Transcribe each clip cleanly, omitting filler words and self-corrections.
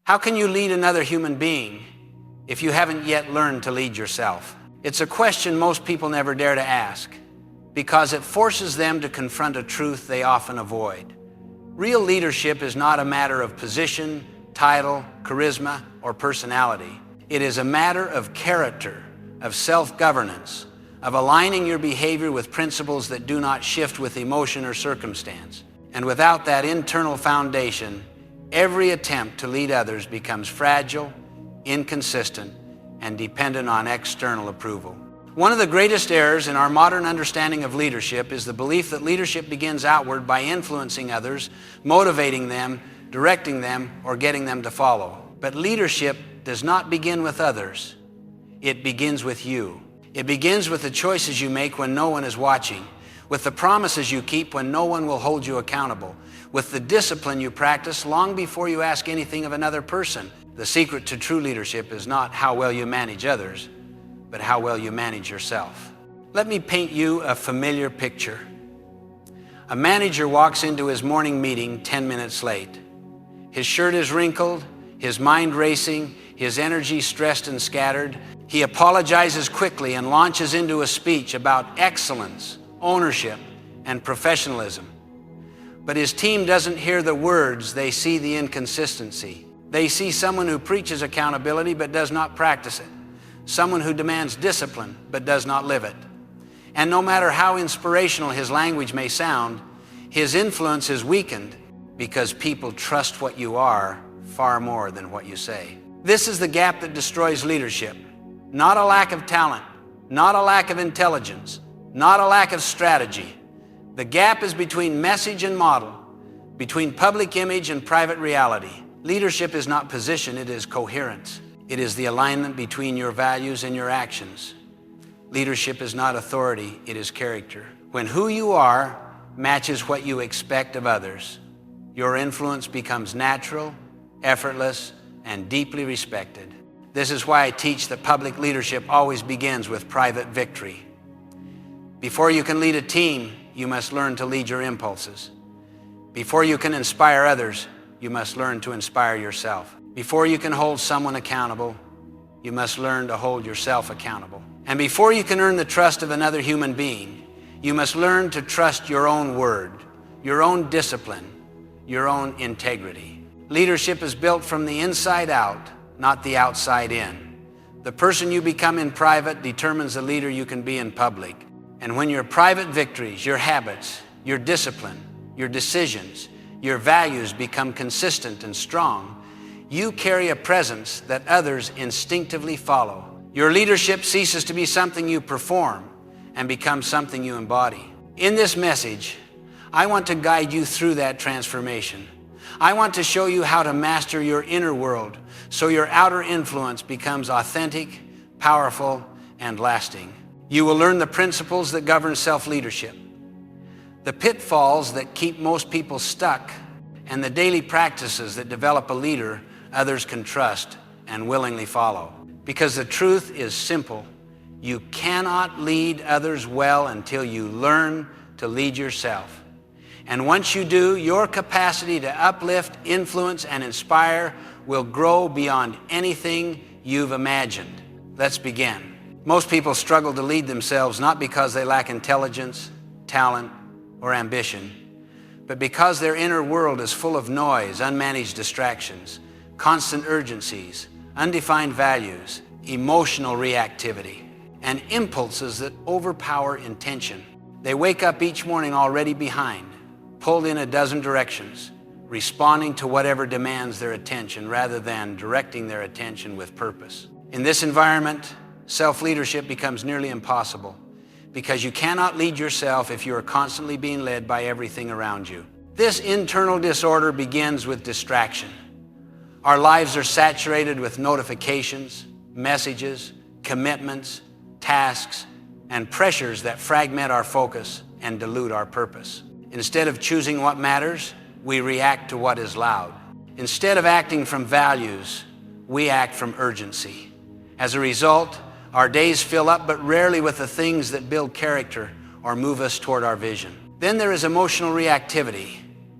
How can you lead another human being if you haven't yet learned to lead yourself? It's a question most people never dare to ask because it forces them to confront a truth they often avoid. Real leadership is not a matter of position, title, charisma, or personality. It is a matter of character, of self-governance, of aligning your behavior with principles that do not shift with emotion or circumstance. And without that internal foundation, every attempt to lead others becomes fragile, inconsistent, and dependent on external approval. One of the greatest errors in our modern understanding of leadership is the belief that leadership begins outward by influencing others, motivating them, directing them, or getting them to follow. But leadership does not begin with others. It begins with you. It begins with the choices you make when no one is watching, with the promises you keep when no one will hold you accountable, with the discipline you practice long before you ask anything of another person. The secret to true leadership is not how well you manage others, but how well you manage yourself. Let me paint you a familiar picture. A manager walks into his morning meeting 10 minutes late. His shirt is wrinkled, his mind racing, his energy stressed and scattered. He apologizes quickly and launches into a speech about excellence, ownership, and professionalism. But his team doesn't hear the words, they see the inconsistency. They see someone who preaches accountability but does not practice it. Someone who demands discipline but does not live it. And no matter how inspirational his language may sound, his influence is weakened because people trust what you are far more than what you say. This is the gap that destroys leadership. Not a lack of talent, not a lack of intelligence, not a lack of strategy. The gap is between message and model, between public image and private reality. Leadership is not position, it is coherence. It is the alignment between your values and your actions. Leadership is not authority, it is character. When who you are matches what you expect of others, your influence becomes natural, effortless, and deeply respected. This is why I teach that public leadership always begins with private victory. Before you can lead a team, you must learn to lead your impulses. Before you can inspire others, you must learn to inspire yourself. Before you can hold someone accountable, you must learn to hold yourself accountable. And before you can earn the trust of another human being, you must learn to trust your own word, your own discipline, your own integrity. Leadership is built from the inside out, not the outside in. The person you become in private determines the leader you can be in public. And when your private victories, your habits, your discipline, your decisions, your values become consistent and strong, you carry a presence that others instinctively follow. Your leadership ceases to be something you perform and becomes something you embody. In this message, I want to guide you through that transformation. I want to show you how to master your inner world so your outer influence becomes authentic, powerful, and lasting. You will learn the principles that govern self-leadership, the pitfalls that keep most people stuck, and the daily practices that develop a leader others can trust and willingly follow. Because the truth is simple. You cannot lead others well until you learn to lead yourself. And once you do, your capacity to uplift, influence, and inspire will grow beyond anything you've imagined. Let's begin. Most people struggle to lead themselves not because they lack intelligence, talent, or ambition, but because their inner world is full of noise, unmanaged distractions, constant urgencies, undefined values, emotional reactivity, and impulses that overpower intention. They wake up each morning already behind, pulled in a dozen directions, responding to whatever demands their attention rather than directing their attention with purpose. In this environment, self-leadership becomes nearly impossible because you cannot lead yourself if you are constantly being led by everything around you. This internal disorder begins with distraction. Our lives are saturated with notifications, messages, commitments, tasks, and pressures that fragment our focus and dilute our purpose. Instead of choosing what matters, we react to what is loud. Instead of acting from values, we act from urgency. As a result, our days fill up but rarely with the things that build character or move us toward our vision. Then there is emotional reactivity.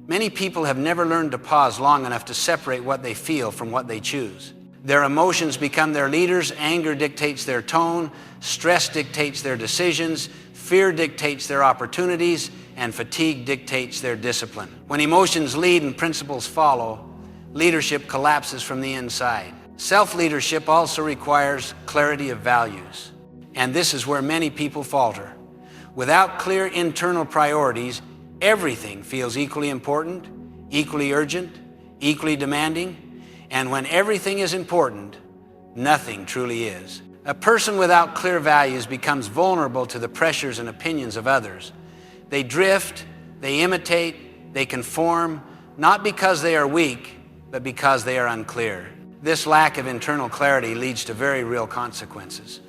Many people have never learned to pause long enough to separate what they feel from what they choose. Their emotions become their leaders, anger dictates their tone, stress dictates their decisions, fear dictates their opportunities, and fatigue dictates their discipline. When emotions lead and principles follow, leadership collapses from the inside. Self-leadership also requires clarity of values, and this is where many people falter. Without clear internal priorities, everything feels equally important, equally urgent, equally demanding, and when everything is important, nothing truly is. A person without clear values becomes vulnerable to the pressures and opinions of others. They drift, they imitate, they conform, not because they are weak, but because they are unclear. This lack of internal clarity leads to very real consequences.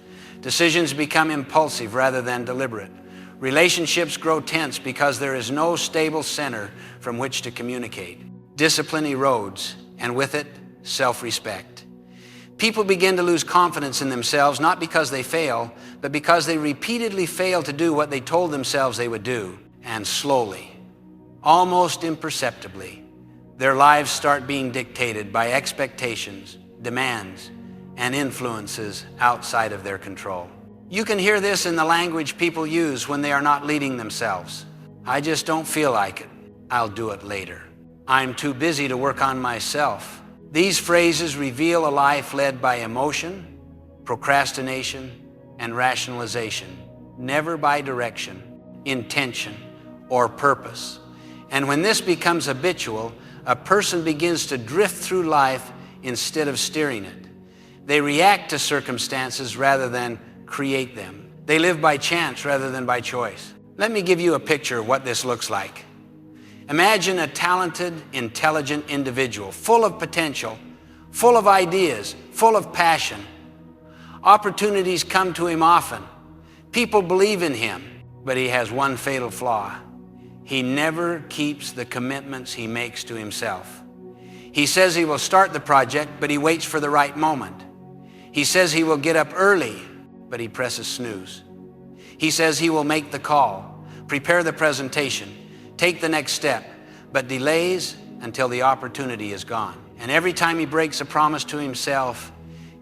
Decisions become impulsive rather than deliberate. Relationships grow tense because there is no stable center from which to communicate. Discipline erodes, and with it, self-respect. People begin to lose confidence in themselves, not because they fail, but because they repeatedly fail to do what they told themselves they would do. And slowly, almost imperceptibly, their lives start being dictated by expectations, demands, and influences outside of their control. You can hear this in the language people use when they are not leading themselves. I just don't feel like it. I'll do it later. I'm too busy to work on myself. These phrases reveal a life led by emotion, procrastination, and rationalization, never by direction, intention, or purpose. And when this becomes habitual, a person begins to drift through life instead of steering it. They react to circumstances rather than create them. They live by chance rather than by choice. Let me give you a picture of what this looks like. Imagine a talented, intelligent individual, full of potential, full of ideas, full of passion. Opportunities come to him often. People believe in him, but he has one fatal flaw. He never keeps the commitments he makes to himself. He says he will start the project, but he waits for the right moment. He says he will get up early, but he presses snooze. He says he will make the call, prepare the presentation, take the next step, but delays until the opportunity is gone. And every time he breaks a promise to himself,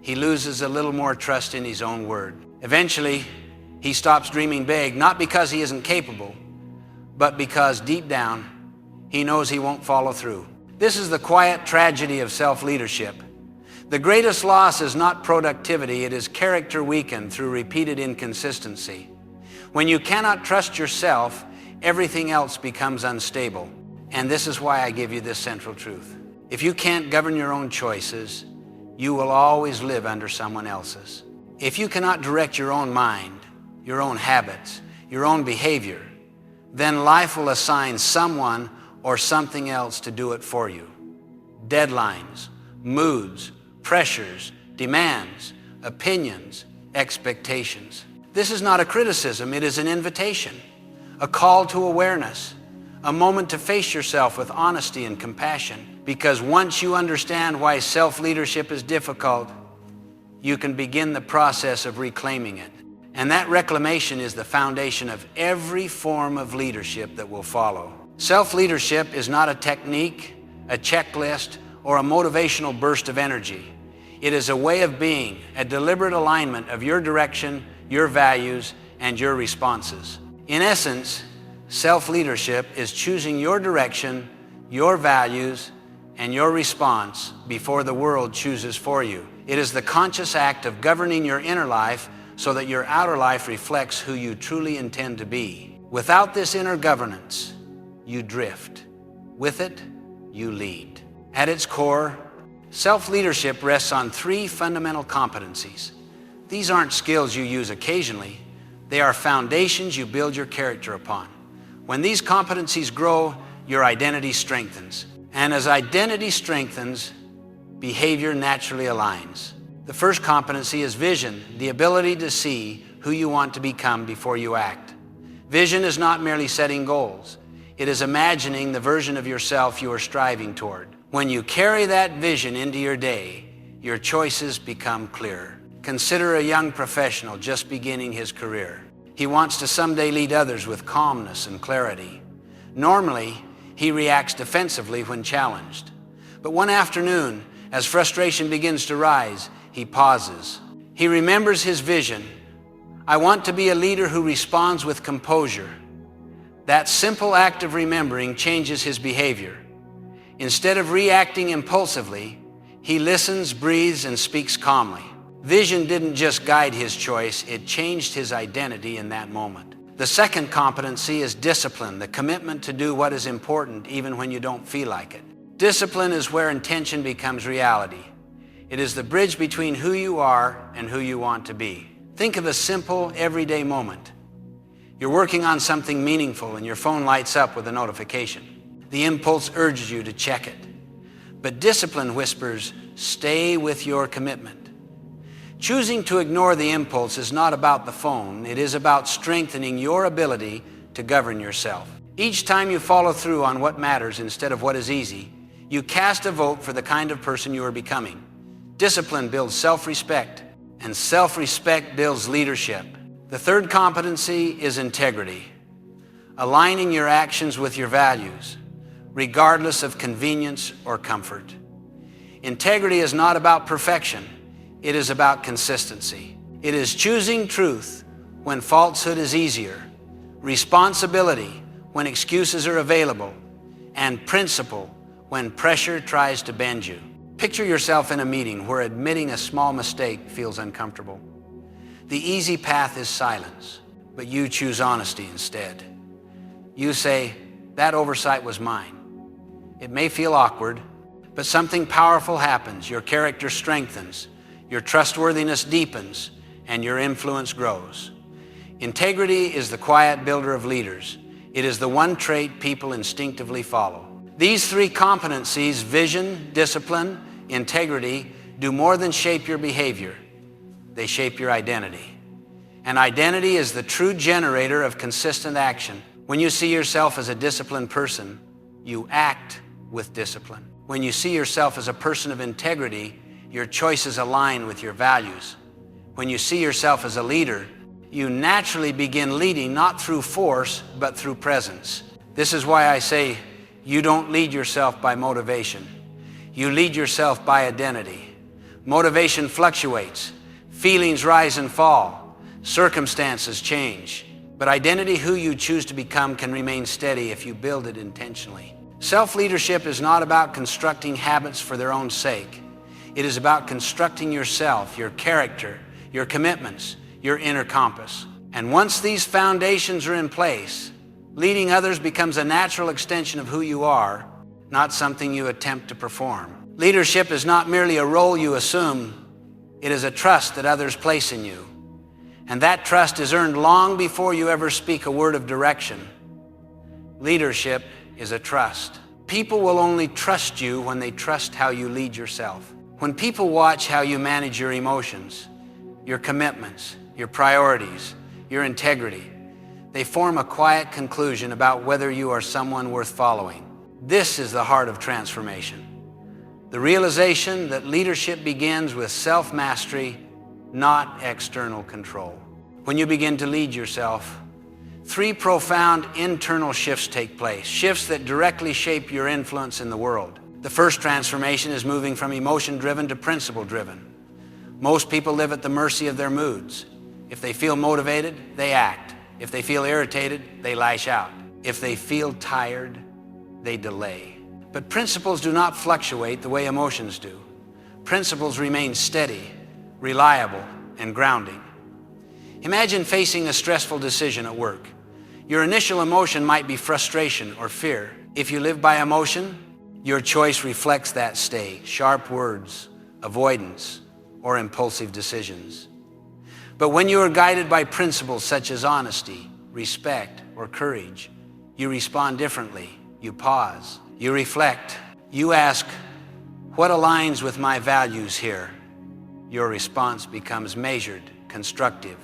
he loses a little more trust in his own word. Eventually, he stops dreaming big, not because he isn't capable, but because deep down, he knows he won't follow through. This is the quiet tragedy of self-leadership. The greatest loss is not productivity, it is character weakened through repeated inconsistency. When you cannot trust yourself, everything else becomes unstable. And this is why I give you this central truth. If you can't govern your own choices, you will always live under someone else's. If you cannot direct your own mind, your own habits, your own behavior, then life will assign someone or something else to do it for you. Deadlines, moods, pressures, demands, opinions, expectations. This is not a criticism, it is an invitation, a call to awareness, a moment to face yourself with honesty and compassion. Because once you understand why self-leadership is difficult, you can begin the process of reclaiming it. And that reclamation is the foundation of every form of leadership that will follow. Self-leadership is not a technique, a checklist, or a motivational burst of energy. It is a way of being, a deliberate alignment of your direction, your values, and your responses. In essence, self-leadership is choosing your direction, your values, and your response before the world chooses for you. It is the conscious act of governing your inner life so that your outer life reflects who you truly intend to be. Without this inner governance, you drift. With it, you lead. At its core, self-leadership rests on three fundamental competencies. These aren't skills you use occasionally. They are foundations you build your character upon. When these competencies grow, your identity strengthens. And as identity strengthens, behavior naturally aligns. The first competency is vision, the ability to see who you want to become before you act. Vision is not merely setting goals. It is imagining the version of yourself you are striving toward. When you carry that vision into your day, your choices become clearer. Consider a young professional just beginning his career. He wants to someday lead others with calmness and clarity. Normally, He reacts defensively when challenged. But one afternoon, as frustration begins to rise, he pauses. He remembers his vision. I want to be a leader who responds with composure. That simple act of remembering changes his behavior. Instead of reacting impulsively, he listens, breathes, and speaks calmly. Vision didn't just guide his choice, it changed his identity in that moment. The second competency is discipline, the commitment to do what is important even when you don't feel like it. Discipline is where intention becomes reality. It is the bridge between who you are and who you want to be. Think of a simple, everyday moment. You're working on something meaningful and your phone lights up with a notification. The impulse urges you to check it. But discipline whispers, stay with your commitment. Choosing to ignore the impulse is not about the phone. It is about strengthening your ability to govern yourself. Each time you follow through on what matters instead of what is easy, you cast a vote for the kind of person you are becoming. Discipline builds self-respect, and self-respect builds leadership. The third competency is integrity, aligning your actions with your values, regardless of convenience or comfort. Integrity is not about perfection. It is about consistency. It is choosing truth when falsehood is easier, responsibility when excuses are available, and principle when pressure tries to bend you. Picture yourself in a meeting where admitting a small mistake feels uncomfortable. The easy path is silence, but you choose honesty instead. You say, that oversight was mine. It may feel awkward, but something powerful happens. Your character strengthens, your trustworthiness deepens, and your influence grows. Integrity is the quiet builder of leaders. It is the one trait people instinctively follow. These three competencies, vision, discipline, integrity, do more than shape your behavior. They shape your identity. And identity is the true generator of consistent action. When you see yourself as a disciplined person, you act with discipline. When you see yourself as a person of integrity, your choices align with your values. When you see yourself as a leader, you naturally begin leading not through force, but through presence. This is why I say you don't lead yourself by motivation. You lead yourself by identity. Motivation fluctuates. Feelings rise and fall. Circumstances change. But identity, who you choose to become, can remain steady if you build it intentionally. Self-leadership is not about constructing habits for their own sake. It is about constructing yourself, your character, your commitments, your inner compass. And once these foundations are in place, leading others becomes a natural extension of who you are, not something you attempt to perform. Leadership is not merely a role you assume, it is a trust that others place in you. And that trust is earned long before you ever speak a word of direction. Leadership is a trust. People will only trust you when they trust how you lead yourself. When people watch how you manage your emotions, your commitments, your priorities, your integrity, they form a quiet conclusion about whether you are someone worth following. This is the heart of transformation. The realization that leadership begins with self-mastery, not external control. When you begin to lead yourself, three profound internal shifts take place, shifts that directly shape your influence in the world. The first transformation is moving from emotion-driven to principle-driven. Most people live at the mercy of their moods. If they feel motivated, they act. If they feel irritated, they lash out. If they feel tired, they delay. But principles do not fluctuate the way emotions do. Principles remain steady, reliable, and grounding. Imagine facing a stressful decision at work. Your initial emotion might be frustration or fear. If you live by emotion, your choice reflects that state, sharp words, avoidance, or impulsive decisions. But when you are guided by principles such as honesty, respect, or courage, you respond differently. You pause, you reflect, you ask, what aligns with my values here? Your response becomes measured, constructive,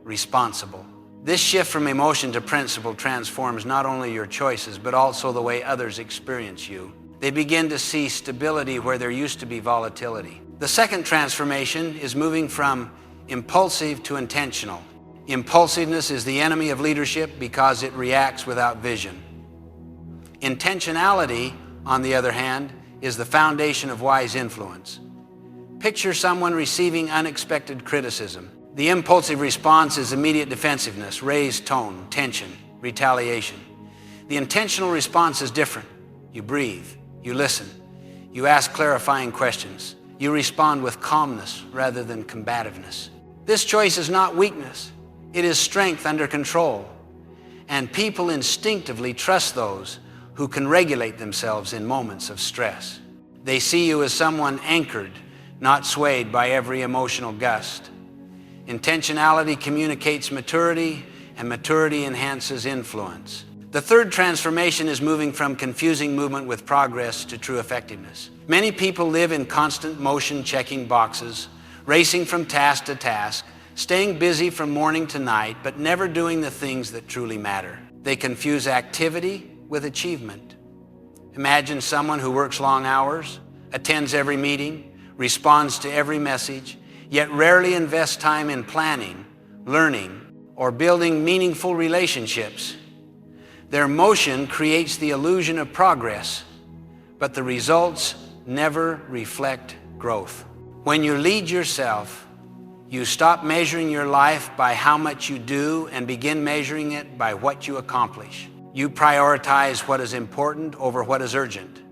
responsible. This shift from emotion to principle transforms not only your choices, but also the way others experience you. They begin to see stability where there used to be volatility. The second transformation is moving from impulsive to intentional. Impulsiveness is the enemy of leadership because it reacts without vision. Intentionality, on the other hand, is the foundation of wise influence. Picture someone receiving unexpected criticism. The impulsive response is immediate defensiveness, raised tone, tension, retaliation. The intentional response is different. You breathe, you listen, you ask clarifying questions, you respond with calmness rather than combativeness. This choice is not weakness, it is strength under control. And people instinctively trust those who can regulate themselves in moments of stress. They see you as someone anchored, not swayed by every emotional gust. Intentionality communicates maturity, and maturity enhances influence. The third transformation is moving from confusing movement with progress to true effectiveness. Many people live in constant motion, checking boxes, racing from task to task, staying busy from morning to night, but never doing the things that truly matter. They confuse activity with achievement. Imagine someone who works long hours, attends every meeting, responds to every message, yet rarely invests time in planning, learning, or building meaningful relationships. Their motion creates the illusion of progress, but the results never reflect growth. When you lead yourself, you stop measuring your life by how much you do and begin measuring it by what you accomplish. You prioritize what is important over what is urgent.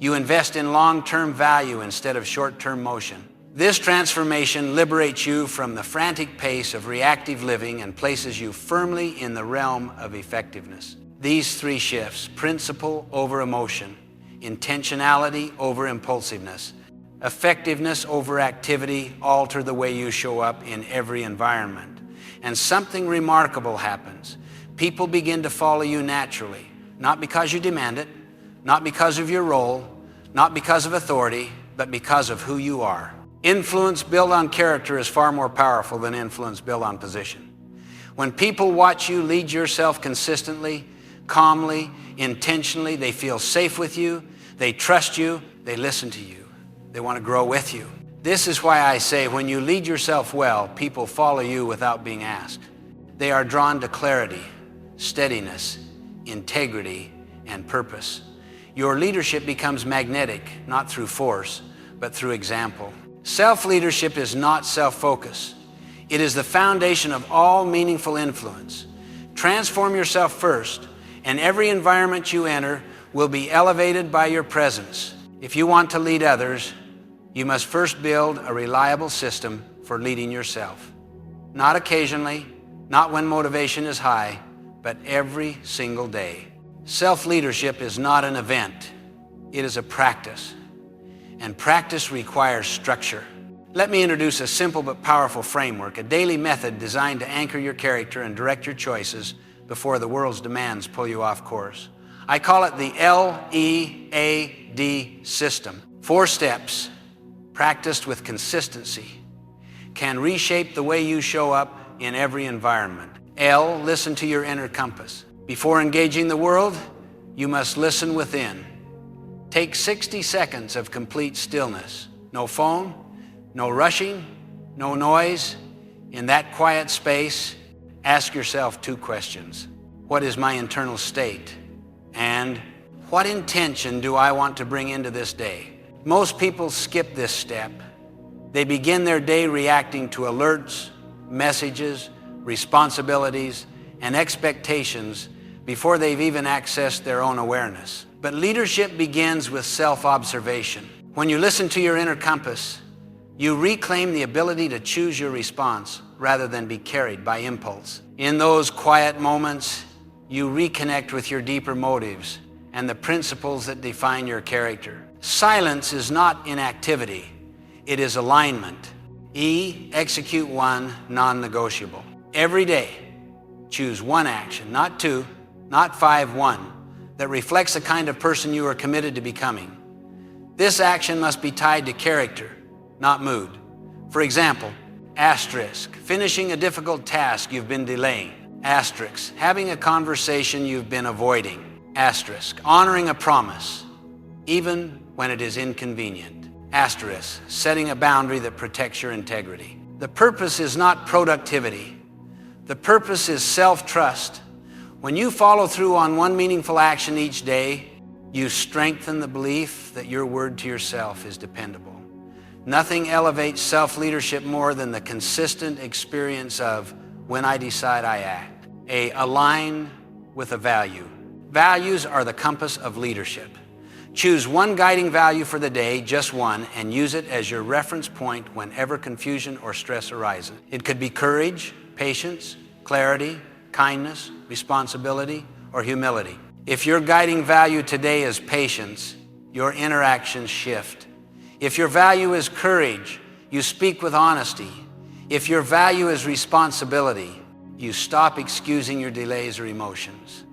You invest in long-term value instead of short-term motion. This transformation liberates you from the frantic pace of reactive living and places you firmly in the realm of effectiveness. These three shifts, principle over emotion, intentionality over impulsiveness, effectiveness over activity, alter the way you show up in every environment. And something remarkable happens. People begin to follow you naturally, not because you demand it, not because of your role, not because of authority, but because of who you are. Influence built on character is far more powerful than influence built on position. When people watch you lead yourself consistently, calmly, intentionally, they feel safe with you, they trust you, they listen to you, they want to grow with you. This is why I say when you lead yourself well, people follow you without being asked. They are drawn to clarity, steadiness, integrity, and purpose. Your leadership becomes magnetic, not through force, but through example. Self-leadership is not self-focus. It is the foundation of all meaningful influence. Transform yourself first, and every environment you enter will be elevated by your presence. If you want to lead others, you must first build a reliable system for leading yourself. Not occasionally, not when motivation is high, but every single day. Self-leadership is not an event. It is a practice. And practice requires structure. Let me introduce a simple but powerful framework, a daily method designed to anchor your character and direct your choices before the world's demands pull you off course. I call it the LEAD system. 4 steps, practiced with consistency, can reshape the way you show up in every environment. L, listen to your inner compass. Before engaging the world, you must listen within. Take 60 seconds of complete stillness. No phone, no rushing, no noise. In that quiet space, ask yourself 2 questions. What is my internal state? And what intention do I want to bring into this day? Most people skip this step. They begin their day reacting to alerts, messages, responsibilities, and expectations before they've even accessed their own awareness. But leadership begins with self-observation. When you listen to your inner compass, you reclaim the ability to choose your response rather than be carried by impulse. In those quiet moments, you reconnect with your deeper motives and the principles that define your character. Silence is not inactivity, it is alignment. E, execute 1 non-negotiable. Every day, choose 1 action, not 2, not 5, 1, that reflects the kind of person you are committed to becoming. This action must be tied to character, not mood. For example, asterisk, finishing a difficult task you've been delaying. Asterisk, having a conversation you've been avoiding. Asterisk, honoring a promise, even when it is inconvenient. Asterisk, setting a boundary that protects your integrity. The purpose is not productivity. The purpose is self-trust. When you follow through on one meaningful action each day, you strengthen the belief that your word to yourself is dependable. Nothing elevates self-leadership more than the consistent experience of when I decide I act. Align with a value. Values are the compass of leadership. Choose one guiding value for the day, just one, and use it as your reference point whenever confusion or stress arises. It could be courage, patience, clarity, kindness, responsibility, or humility. If your guiding value today is patience, your interactions shift. If your value is courage, you speak with honesty. If your value is responsibility, you stop excusing your delays or emotions.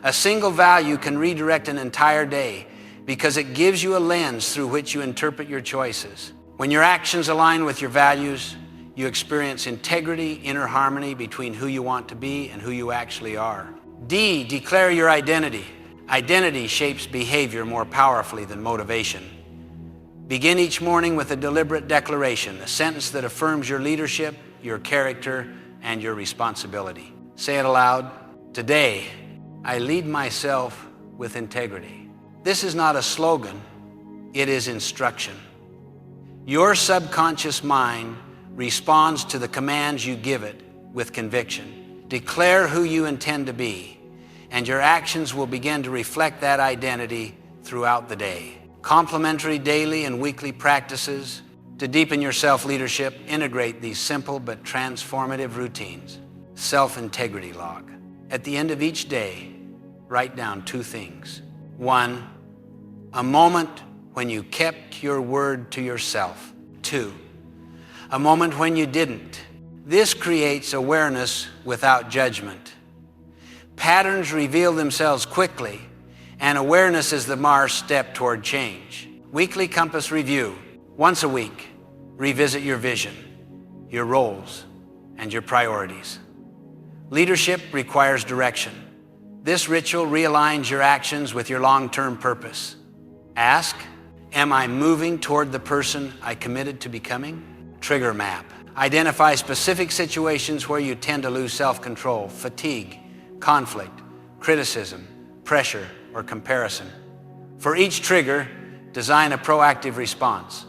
A single value can redirect an entire day because it gives you a lens through which you interpret your choices. When your actions align with your values, you experience integrity, inner harmony between who you want to be and who you actually are. D, declare your identity. Identity shapes behavior more powerfully than motivation. Begin each morning with a deliberate declaration, a sentence that affirms your leadership, your character, and your responsibility. Say it aloud. Today, I lead myself with integrity. This is not a slogan, it is instruction. Your subconscious mind responds to the commands you give it with conviction. Declare who you intend to be, and your actions will begin to reflect that identity throughout the day. Complementary daily and weekly practices to deepen your self-leadership. Integrate these simple but transformative routines. Self-integrity log. At the end of each day, write down 2 things. 1, a moment when you kept your word to yourself. 2, a moment when you didn't. This creates awareness without judgment. Patterns reveal themselves quickly, and awareness is the step toward change. Weekly compass review. Once a week, revisit your vision, your roles, and your priorities. Leadership requires direction. This ritual realigns your actions with your long-term purpose. Ask, am I moving toward the person I committed to becoming? Trigger map. Identify specific situations where you tend to lose self-control, fatigue, conflict, criticism, pressure, or comparison. For each trigger, design a proactive response.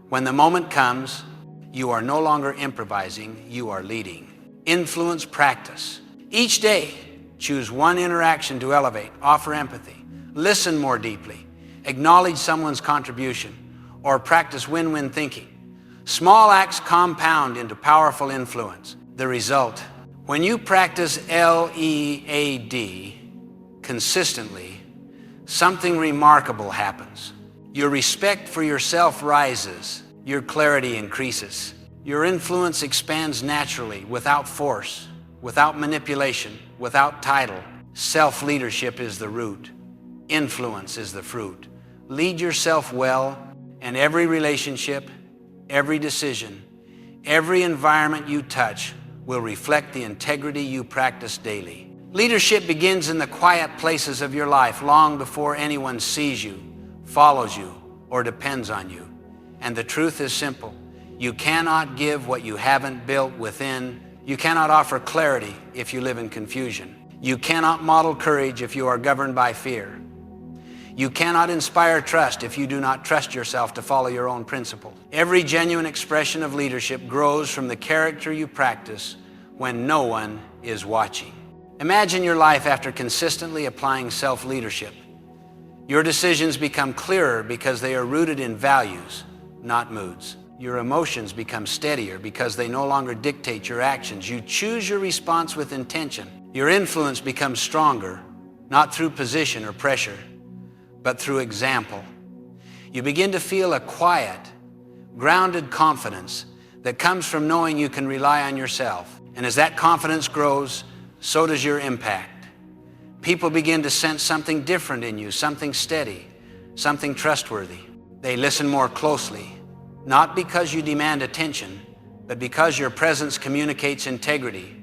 When the moment comes, you are no longer improvising, you are leading. Influence practice. Each day, choose one interaction to elevate, offer empathy, listen more deeply, acknowledge someone's contribution, or practice win-win thinking. Small acts compound into powerful influence. The result, when you practice LEAD consistently, something remarkable happens. Your respect for yourself rises, your clarity increases, your influence expands naturally, without force, without manipulation, without title. Self-leadership is the root, influence is the fruit. Lead yourself well, and every relationship, every decision, every environment you touch will reflect the integrity you practice daily. Leadership begins in the quiet places of your life long before anyone sees you, follows you, or depends on you. And the truth is simple. You cannot give what you haven't built within. You cannot offer clarity if you live in confusion. You cannot model courage if you are governed by fear. You cannot inspire trust if you do not trust yourself to follow your own principles. Every genuine expression of leadership grows from the character you practice when no one is watching. Imagine your life after consistently applying self-leadership. Your decisions become clearer because they are rooted in values, not moods. Your emotions become steadier because they no longer dictate your actions. You choose your response with intention. Your influence becomes stronger, not through position or pressure, but through example. You begin to feel a quiet, grounded confidence that comes from knowing you can rely on yourself. And as that confidence grows, so does your impact. People begin to sense something different in you, something steady, something trustworthy. They listen more closely, not because you demand attention, but because your presence communicates integrity.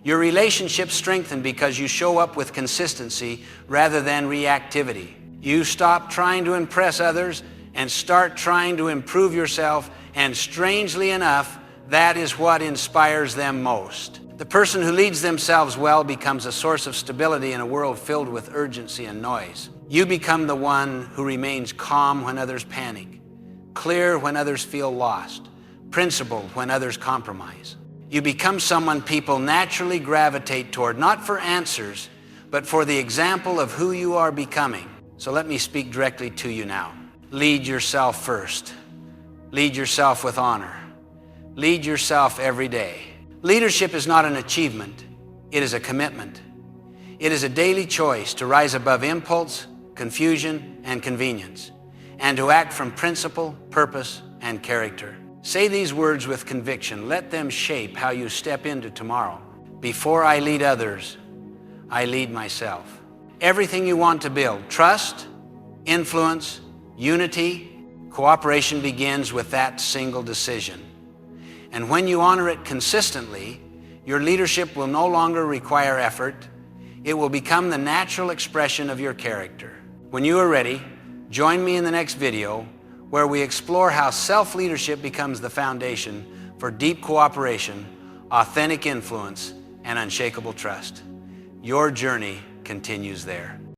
Your relationships strengthen because you show up with consistency rather than reactivity. You stop trying to impress others and start trying to improve yourself, and strangely enough, that is what inspires them most. The person who leads themselves well becomes a source of stability in a world filled with urgency and noise. You become the one who remains calm when others panic, clear when others feel lost, principled when others compromise. You become someone people naturally gravitate toward, not for answers, but for the example of who you are becoming. So let me speak directly to you now. Lead yourself first. Lead yourself with honor. Lead yourself every day. Leadership is not an achievement. It is a commitment. It is a daily choice to rise above impulse, confusion, and convenience, and to act from principle, purpose, and character. Say these words with conviction. Let them shape how you step into tomorrow. Before I lead others, I lead myself. Everything you want to build, trust, influence, unity, cooperation begins with that single decision. And when you honor it consistently, your leadership will no longer require effort. It will become the natural expression of your character. When you are ready, join me in the next video where we explore how self-leadership becomes the foundation for deep cooperation, authentic influence, and unshakable trust. Your journey continues there.